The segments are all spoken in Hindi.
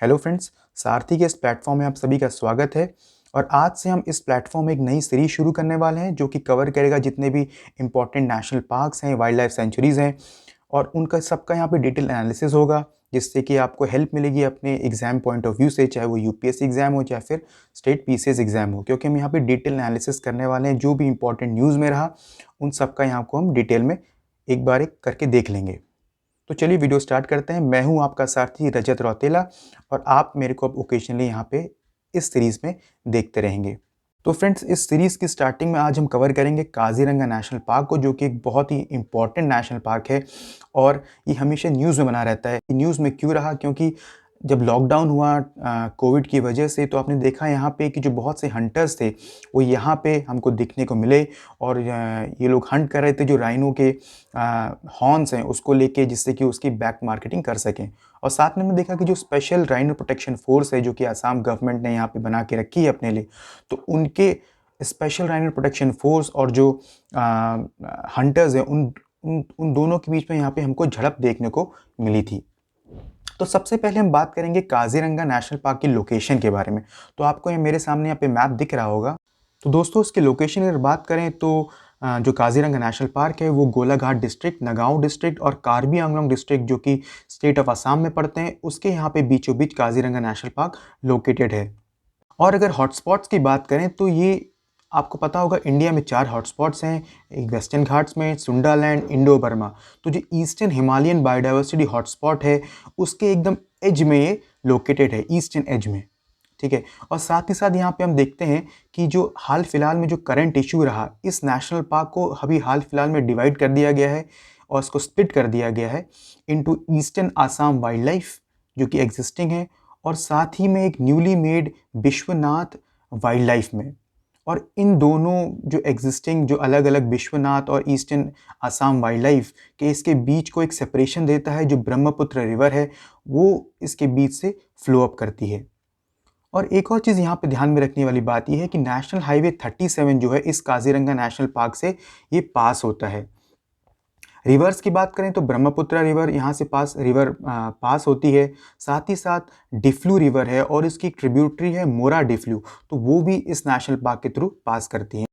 हेलो फ्रेंड्स, सारथी के इस प्लेटफॉर्म में आप सभी का स्वागत है। और आज से हम इस प्लेटफॉर्म में एक नई सीरीज शुरू करने वाले हैं जो कि कवर करेगा जितने भी इंपॉर्टेंट नेशनल पार्क्स हैं, वाइल्ड लाइफ सेंचुरीज़ हैं और उनका सबका यहाँ पे डिटेल एनालिसिस होगा, जिससे कि आपको हेल्प मिलेगी अपने एग्जाम पॉइंट ऑफ व्यू से, चाहे वो यूपीएससी एग्जाम हो चाहे फिर स्टेट पीसीएस एग्जाम हो, क्योंकि हम यहाँ पे डिटेल एनालिसिस करने वाले हैं। जो भी इंपॉर्टेंट न्यूज़ में रहा उन सबका यहाँ को हम डिटेल में एक बार एक करके देख लेंगे। तो चलिए वीडियो स्टार्ट करते हैं। मैं हूं आपका सारथी रजत रौतेला और आप मेरे को अब ओकेजनली यहाँ पे इस सीरीज़ में देखते रहेंगे। तो फ्रेंड्स, इस सीरीज़ की स्टार्टिंग में आज हम कवर करेंगे काजीरंगा नेशनल पार्क को, जो कि एक बहुत ही इंपॉर्टेंट नेशनल पार्क है और ये हमेशा न्यूज़ में बना रहता है। न्यूज़ में क्यों रहा? क्योंकि जब लॉकडाउन हुआ कोविड की वजह से, तो आपने देखा यहाँ पे कि जो बहुत से हंटर्स थे वो यहाँ पे हमको दिखने को मिले और ये लोग हंट कर रहे थे जो राइनो के हॉर्न्स हैं उसको लेके, जिससे कि उसकी बैक मार्केटिंग कर सकें। और साथ में हमने देखा कि जो स्पेशल राइनो प्रोटेक्शन फोर्स है जो कि आसाम गवर्नमेंट ने यहाँ पे बना के रखी है अपने लिए, तो उनके स्पेशल राइनो प्रोटेक्शन फोर्स और जो हंटर्स हैं उन दोनों के बीच में यहाँ पे हमको झड़प देखने को मिली थी। तो सबसे पहले हम बात करेंगे काजीरंगा नेशनल पार्क की लोकेशन के बारे में। तो आपको ये मेरे सामने यहाँ पे मैप दिख रहा होगा। तो दोस्तों, इसके लोकेशन अगर बात करें तो जो काजीरंगा नेशनल पार्क है वो गोलाघाट डिस्ट्रिक्ट, नगांव डिस्ट्रिक्ट और कार्बी आंगलोंग डिस्ट्रिक्ट जो कि स्टेट ऑफ असम में पड़ते हैं, उसके यहाँ पे बीचों बीच काजीरंगा नेशनल पार्क लोकेटेड है। और अगर हॉटस्पॉट्स की बात करें तो ये आपको पता होगा इंडिया में 4 हॉटस्पॉट्स हैं, एक वेस्टर्न घाट्स में, सुंडालैंड, इंडो बर्मा। तो जो ईस्टर्न हिमालयन बायोडाइवर्सिटी हॉटस्पॉट है उसके एकदम एज में ये लोकेटेड है, ईस्टर्न एज में, ठीक है। और साथ ही साथ यहाँ पे हम देखते हैं कि जो हाल फिलहाल में जो करंट इशू रहा, इस नेशनल पार्क को अभी हाल फिलहाल में डिवाइड कर दिया गया है और इसको स्प्लिट कर दिया गया है into eastern Assam wild life जो कि एग्जिस्टिंग है, और साथ ही में एक newly made Vishwanath wild life में। और इन दोनों जो एग्जिस्टिंग जो अलग अलग विश्वनाथ और ईस्टर्न आसाम वाइल्ड लाइफ के इसके बीच को एक सेपरेशन देता है, जो ब्रह्मपुत्र रिवर है वो इसके बीच से फ्लो अप करती है। और एक और चीज़ यहाँ पे ध्यान में रखने वाली बात यह है कि नेशनल हाईवे 37 जो है इस काजीरंगा नेशनल पार्क से ये पास होता है। रिवर्स की बात करें तो ब्रह्मपुत्र रिवर यहाँ से पास होती है, साथ ही साथ डिफ्लू रिवर है और इसकी ट्रिब्यूटरी है मोरा डिफ्लू, तो वो भी इस नेशनल पार्क के थ्रू पास करती हैं।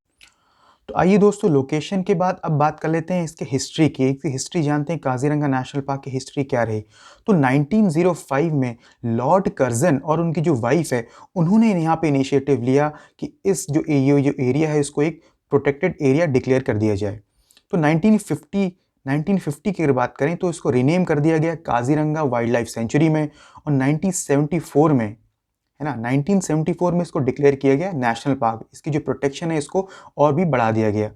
तो आइए दोस्तों, लोकेशन के बाद अब बात कर लेते हैं इसके हिस्ट्री की। इसकी हिस्ट्री जानते हैं काजीरंगा नेशनल पार्क की हिस्ट्री क्या रही। तो 1905 में लॉर्ड कर्जन और उनकी जो वाइफ है उन्होंने यहाँ पे इनिशिएटिव लिया कि इस जो एरिया है इसको एक प्रोटेक्टेड एरिया डिक्लेयर कर दिया जाए। तो 1950 की अगर बात करें तो इसको रीनेम कर दिया गया काजीरंगा वाइल्ड लाइफ सेंचुरी में, और 1974 में, है ना, 1974 में इसको डिक्लेयर किया गया नेशनल पार्क। इसकी जो प्रोटेक्शन है इसको और भी बढ़ा दिया गया।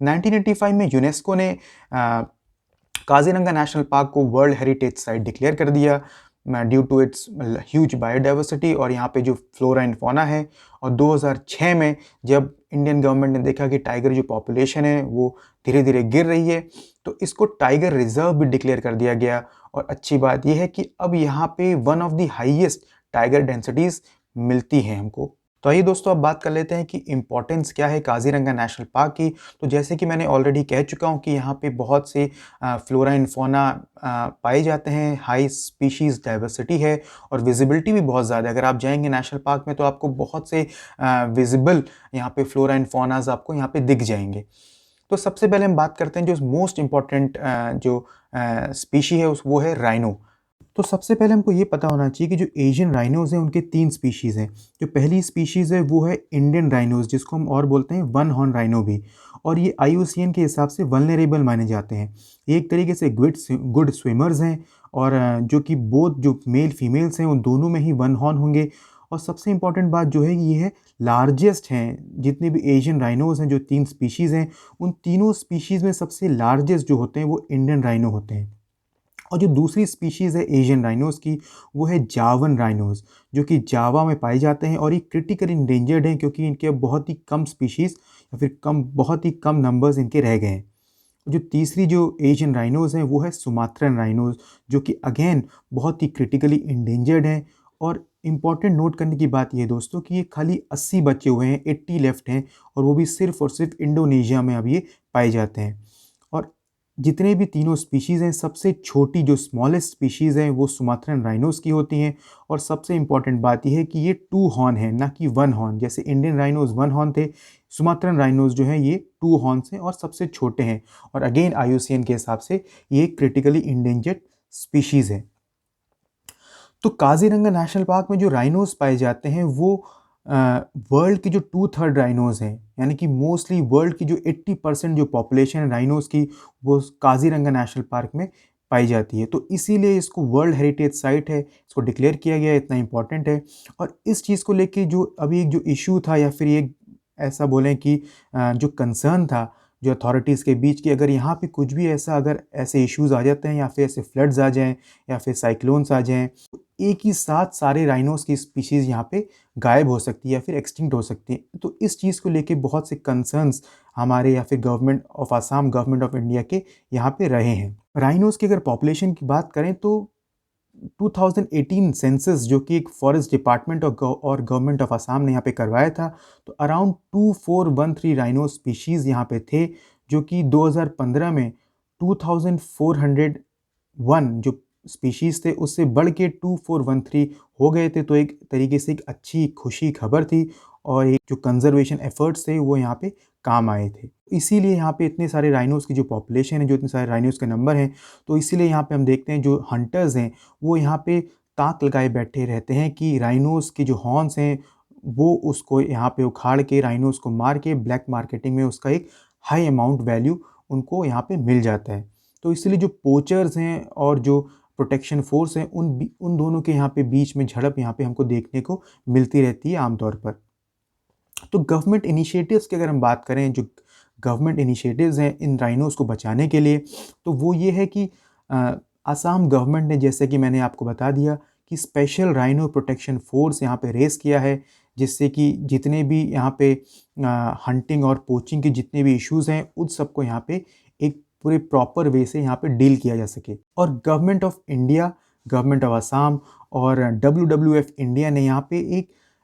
1985 में यूनेस्को ने काजीरंगा नेशनल पार्क को वर्ल्ड हेरिटेज साइट डिक्लेयर कर दिया due to its huge biodiversity और यहाँ पे जो फ्लोरा एंड फौना है। और 2006 में जब इंडियन गवर्नमेंट ने देखा कि टाइगर जो पॉपुलेशन है वो धीरे धीरे गिर रही है, तो इसको टाइगर रिजर्व भी डिक्लेयर कर दिया गया। और अच्छी बात यह है कि अब यहाँ पे one of the highest tiger densities मिलती हैं हमको। तो आइए दोस्तों, अब बात कर लेते हैं कि इम्पोर्टेंस क्या है काजीरंगा नेशनल पार्क की। तो जैसे कि मैंने ऑलरेडी कह चुका हूँ कि यहाँ पे बहुत से फ्लोरा एंड फौना पाए जाते हैं, हाई स्पीशीज़ डाइवर्सिटी है और विजिबिलिटी भी बहुत ज़्यादा है। अगर आप जाएंगे नेशनल पार्क में तो आपको बहुत से विजिबल यहाँ पे फ्लोरा एंड फौनाज आपको यहाँ पे दिख जाएंगे। तो सबसे पहले हम बात करते हैं जो मोस्ट इम्पॉर्टेंट जो स्पीशी है वो है राइनो। तो सबसे पहले हमको ये पता होना चाहिए कि जो एशियन राइनोज हैं उनके 3 स्पीशीज़ हैं। जो पहली स्पीशीज़ है वो है इंडियन राइनोज, जिसको हम और बोलते हैं वन हॉर्न राइनो भी, और ये IUCN के हिसाब से वल्नरेबल माने जाते हैं। ये एक तरीके से गुड स्विमर्स हैं और जो कि बोथ जो मेल फीमेल्स हैं उन दोनों में ही वन हॉर्न होंगे। और सबसे इंपॉर्टेंट बात जो है ये है लार्जेस्ट हैं जितने भी एशियन राइनोज हैं, जो 3 स्पीशीज़ हैं उन तीनों स्पीशीज़ में सबसे लार्जेस्ट जो होते हैं वो इंडियन राइनो होते हैं। और जो दूसरी स्पीशीज़ है एशियन राइनोज की वो है जावन राइनोज, जो कि जावा में पाए जाते हैं और ये क्रिटिकली इंडेंजर्ड हैं क्योंकि इनके बहुत ही कम स्पीशीज़ या फिर बहुत ही कम नंबर्स इनके रह गए हैं। जो तीसरी जो एशियन राइनोज हैं वो है सुमात्रन राइनोज, जो कि अगेन बहुत ही क्रिटिकली इंडेंजर्ड हैं। और इम्पॉर्टेंट नोट करने की बात यह दोस्तों कि ये खाली 80 बचे हुए हैं, 80 लेफ्ट हैं, और वो भी सिर्फ और सिर्फ इंडोनेशिया में अब ये पाए जाते हैं। और जितने भी तीनों स्पीशीज़ हैं, सबसे छोटी जो स्मॉलेस्ट स्पीशीज़ हैं वो सुमात्रन राइनोज़ की होती हैं। और सबसे इम्पॉर्टेंट बात यह है कि ये 2 हॉर्न है, ना कि 1 हॉर्न। जैसे इंडियन राइनोज़ 1 हॉर्न थे, सुमात्रन राइनोज़ जो हैं ये 2 हॉर्न्स हैं और सबसे छोटे हैं। और अगेन IUCN के हिसाब से ये क्रिटिकली इंडेंजर्ड स्पीशीज़ है। तो काज़ीरंगा नेशनल पार्क में जो राइनोज़ पाए जाते हैं वो वर्ल्ड की जो 2/3 राइनोज़ हैं, यानी कि मोस्टली वर्ल्ड की जो 80% जो पॉपुलेशन है राइनोज़ की, वो काज़ीरंगा नेशनल पार्क में पाई जाती है। तो इसीलिए इसको वर्ल्ड हेरिटेज साइट है, इसको डिक्लेयर किया गया है, इतना इम्पोर्टेंट है। और इस चीज़ को लेके जो अभी एक जो इश्यू था, या फिर ये ऐसा बोलें कि जो कंसर्न था जो अथॉरिटीज़ के बीच, कि अगर यहाँ पे कुछ भी ऐसा, अगर ऐसे इश्यूज़ आ जाते हैं या फिर ऐसे फ्लड्स आ जाएँ या फिर साइक्लोन्स आ जाएँ, तो एक ही साथ सारे राइनोज़ की स्पीशीज़ यहाँ पे गायब हो सकती है या फिर एक्सटिंक्ट हो सकती है। तो इस चीज़ को लेके बहुत से कंसर्न्स हमारे या फिर government of Assam, government of India के यहाँ पे रहे हैं। राइनोज़ की अगर पॉपुलेशन की बात करें तो 2018 सेंसस, जो कि एक फॉरेस्ट डिपार्टमेंट और गवर्नमेंट ऑफ आसाम ने यहाँ पे करवाया था, तो अराउंड 2413 राइनो स्पीशीज़ यहाँ पे थे, जो कि 2015 में 2401 जो स्पीशीज़ थे उससे बढ़ के 2413 हो गए थे। तो एक तरीके से एक अच्छी खुशी खबर थी, और एक जो कंजर्वेशन एफर्ट्स थे वो यहाँ पे काम आए थे। इसीलिए यहाँ पे इतने सारे राइनोज़ की जो पॉपुलेशन है, जो इतने सारे राइनोज़ के नंबर हैं, तो इसीलिए यहाँ पे हम देखते हैं जो हंटर्स हैं वो यहाँ पे ताक लगाए बैठे रहते हैं कि राइनोज़ के जो हॉर्न्स हैं वो उसको यहाँ पे उखाड़ के, राइनोज़ को मार के ब्लैक मार्केटिंग में उसका एक हाई अमाउंट वैल्यू उनको यहाँ पे मिल जाता है। तो इसलिए जो पोचर्स हैं और जो प्रोटेक्शन फोर्स हैं, उन दोनों के यहाँ पे बीच में झड़प यहाँ पे हमको देखने को मिलती रहती है आमतौर पर। तो गवर्नमेंट इनिशिएटिव्स की अगर हम बात करें, जो गवर्नमेंट इनिशिएटिव्स हैं इन राइनोज़ को बचाने के लिए, तो वो ये है कि आसाम गवर्नमेंट ने, जैसे कि मैंने आपको बता दिया, कि स्पेशल राइनो प्रोटेक्शन फोर्स यहाँ पे रेस किया है, जिससे कि जितने भी यहाँ पे हंटिंग और पोचिंग के जितने भी इश्यूज़ हैं उन सबको यहाँ पे एक पूरे प्रॉपर वे से यहाँ पे डील किया जा सके। और government of India, government of Assam और WWF इंडिया ने यहाँ पे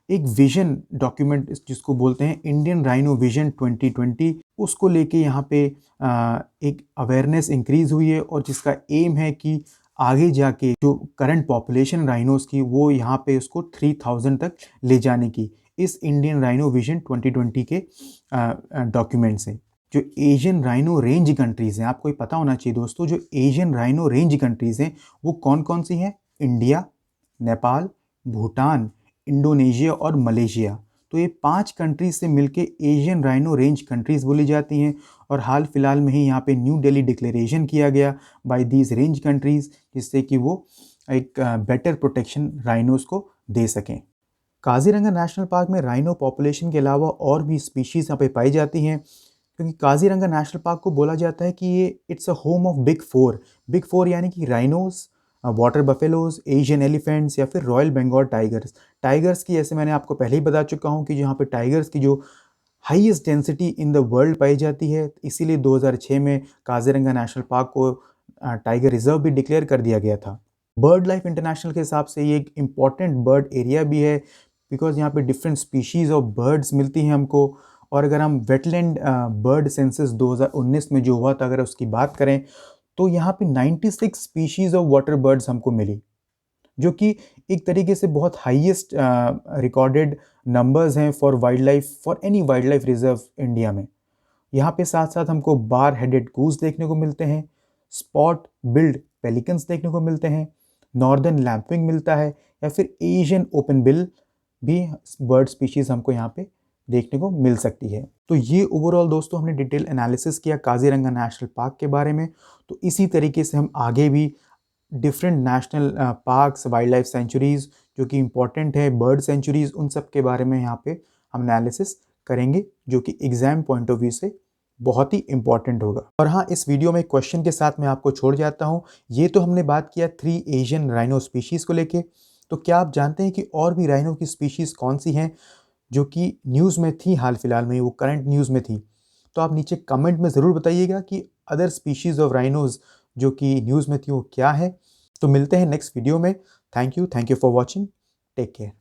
एक विज़न डॉक्यूमेंट, जिसको बोलते हैं इंडियन राइनो विज़न 2020, उसको लेके यहाँ पे एक अवेयरनेस इंक्रीज़ हुई है, और जिसका एम है कि आगे जाके जो करंट पॉपुलेशन राइनोज़ की, वो यहाँ पे उसको 3000 तक ले जाने की, इस इंडियन राइनो विज़न 2020 के डॉक्यूमेंट से। जो एशियन राइनो रेंज कंट्रीज़ हैं, आपको ये पता होना चाहिए दोस्तों, जो एशियन राइनो रेंज कंट्रीज़ हैं वो कौन कौन सी हैं? इंडिया, नेपाल, भूटान, इंडोनेशिया और मलेशिया। तो ये 5 कंट्रीज़ से मिलके एशियन राइनो रेंज कंट्रीज़ बोली जाती हैं। और हाल फिलहाल में ही यहाँ पे न्यू दिल्ली डिक्लेरेशन किया गया बाय दीज रेंज कंट्रीज़, जिससे कि वो एक बेटर प्रोटेक्शन राइनोज़ को दे सकें। काज़ीरंगा नेशनल पार्क में राइनो पॉपुलेशन के अलावा और भी स्पीशीज़ यहाँ पे पाई जाती हैं, क्योंकि काज़ीरंगा नेशनल पार्क को बोला जाता है कि ये it's a home of big four. Big four यानी कि राइनोज़, वाटर बफेलोज़, एशियन एलिफेंट्स या फिर रॉयल बंगाल टाइगर्स। टाइगर्स की, जैसे मैंने आपको पहले ही बता चुका हूँ, कि यहाँ पे टाइगर्स की जो highest density in the world पाई जाती है, इसीलिए 2006 में काज़ीरंगा नेशनल पार्क को टाइगर रिजर्व भी डिक्लेयर कर दिया गया था। बर्ड लाइफ इंटरनेशनल के हिसाब से ये एक इम्पॉर्टेंट बर्ड एरिया भी है, बिकॉज यहाँ पे डिफरेंट स्पीशीज़ ऑफ बर्ड्स मिलती हैं हमको। और अगर हम वेटलैंड बर्ड सेंसस 2019 में जो हुआ था, अगर उसकी बात करें, तो यहाँ पे 96 स्पीशीज़ ऑफ वाटर बर्ड्स हमको मिली, जो कि एक तरीके से बहुत हाईएस्ट रिकॉर्डेड नंबर्स हैं for wild life, for any wild life reserve India में। यहाँ पे साथ साथ हमको बार हेडेड गूस देखने को मिलते हैं, स्पॉट बिल्ड पेलिकन्स देखने को मिलते हैं, नॉर्दर्न लैम्पिंग मिलता है, या फिर एशियन ओपन बिल भी बर्ड स्पीशीज़ हमको यहाँ पे देखने को मिल सकती है। तो ये ओवरऑल दोस्तों हमने डिटेल एनालिसिस किया काज़ीरंगा नेशनल पार्क के बारे में। तो इसी तरीके से हम आगे भी different national parks, wild life centuries जो कि इम्पॉर्टेंट है, बर्ड सेंचुरीज़, उन सब के बारे में यहाँ पे हम एनालिसिस करेंगे, जो कि एग्ज़ाम पॉइंट ऑफ व्यू से बहुत ही इम्पॉर्टेंट होगा। और हाँ, इस वीडियो में एक क्वेश्चन के साथ मैं आपको छोड़ जाता हूँ। ये तो हमने बात किया 3 एशियन राइनो स्पीशीज़ को लेके। तो क्या आप जानते हैं कि और भी राइनो की स्पीशीज़ कौन सी हैं जो कि न्यूज़ में थी हाल फिलहाल में, वो करंट न्यूज़ में थी? तो आप नीचे कमेंट में ज़रूर बताइएगा कि अदर स्पीशीज़ ऑफ राइनोज़ जो कि न्यूज़ में थी वो क्या है। तो मिलते हैं नेक्स्ट वीडियो में। Thank you for watching. Take care.